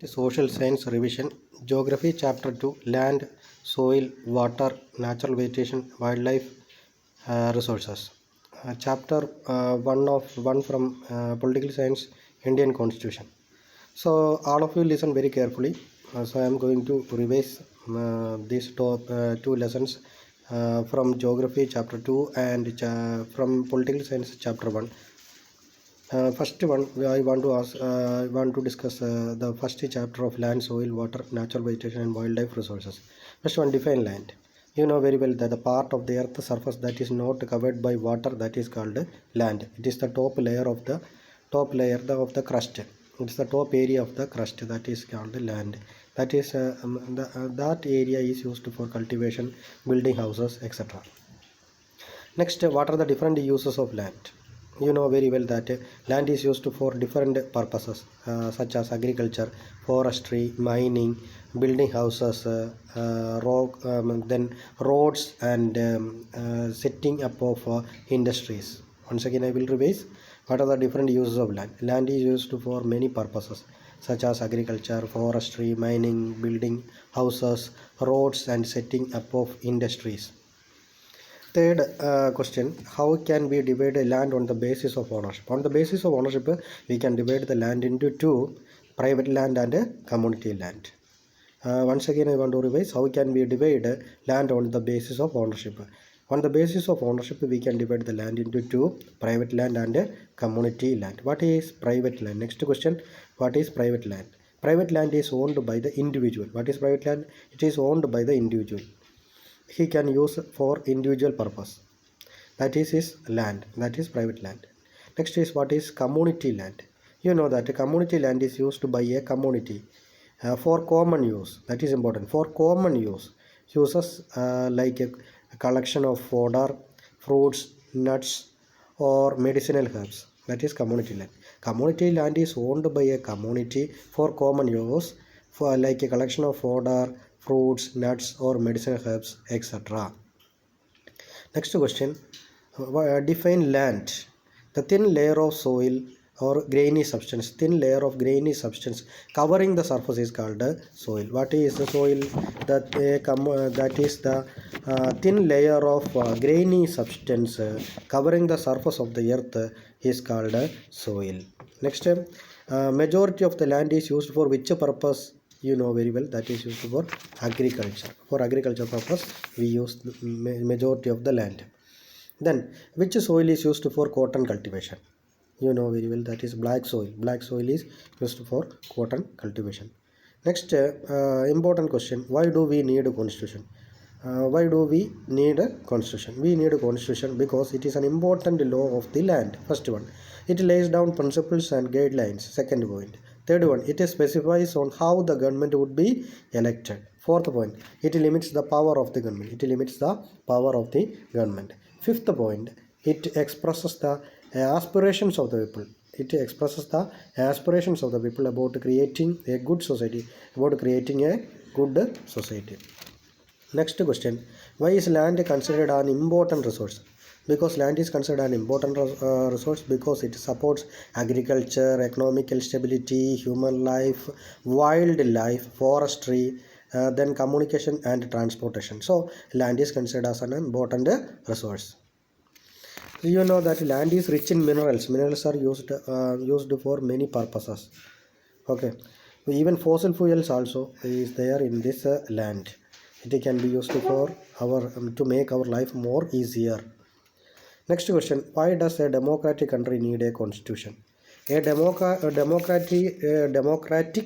Social Science Revision, Geography Chapter 2, Land, Soil, Water, Natural Vegetation, Wildlife Resources. Chapter 1 from Political Science, Indian Constitution. So all of you listen very carefully. So I am going to revise these two lessons from Geography Chapter 2 and from Political Science Chapter 1. First one, I want to discuss the first chapter of land, soil, water, natural vegetation, and wildlife resources. First one, define land. You know very well that the part of the earth surface that is not covered by water, that is called land. It is the top layer of the crust. It is the top area of the crust that is called land. That is that area is used for cultivation, building houses, etc. Next, what are the different uses of land? You know very well that land is used for different purposes such as agriculture, forestry, mining, building houses, then roads, and setting up of industries. Once again I will revise what are the different uses of land. Land is used for many purposes such as agriculture, forestry, mining, building houses, roads, and setting up of industries. Third question, how can we divide a land on the basis of ownership? On the basis of ownership, we can divide the land into two, private land and community land. Once again, I want to revise, how can we divide land on the basis of ownership? On the basis of ownership, we can divide the land into two, private land and community land. What is private land? Next question, what is private land? Private land is owned by the individual. What is private land? It is owned by the individual. He can use for individual purpose. That is his land. That is private land. Next is what is community land. You know that community land is used by a community for common use. That is important. For common use, uses like a collection of fodder, fruits, nuts, or medicinal herbs. That is community land. Community land is owned by a community for common use, for like a collection of fodder, fruits, nuts, or medicinal herbs, etc. Next question, define land. The thin layer of soil or grainy substance, covering the surface is called soil. What is the soil? That is the thin layer of grainy substance covering the surface of the earth is called soil. Next, majority of the land is used for which purpose? You know very well that is used for agriculture. For agriculture purpose, we use majority of the land. Then, which soil is used for cotton cultivation? You know very well that is black soil. Black soil is used for cotton cultivation. Next, important question: why do we need a constitution? Why do we need a constitution? We need a constitution because it is an important law of the land. First one, it lays down principles and guidelines. Second point. Third one, it specifies on how the government would be elected. Fourth point, it limits the power of the government. Fifth point, it expresses the aspirations of the people. About creating a good society. Next question, why is land considered an important resource? Because land is considered an important resource because it supports agriculture, economical stability, human life, wildlife, forestry, then communication and transportation. So land is considered as an important resource. You know that land is rich in minerals. Minerals are used for many purposes. Okay, even fossil fuels also is there in this land. It can be used for our to make our life more easier. Next question, why does a democratic country need a constitution? A democratic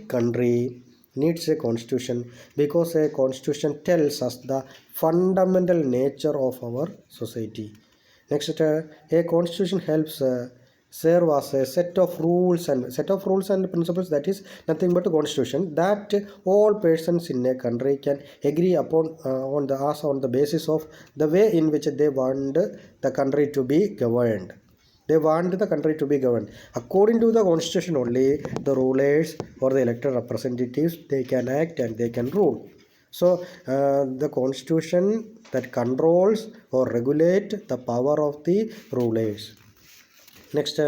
country needs a constitution because a constitution tells us the fundamental nature of our society. Next, a constitution helps serve as a set of rules and principles, that is nothing but a constitution that all persons in a country can agree upon on the basis of the way in which they want the country to be governed. According to the constitution only, the rulers or the elected representatives, they can act and they can rule. So the constitution that controls or regulate the power of the rulers. Next,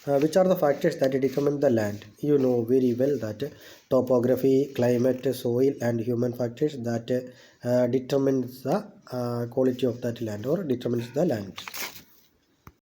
Which are the factors that determine the land? You know very well that topography, climate, soil, and human factors that determines the quality of that land or determines the land.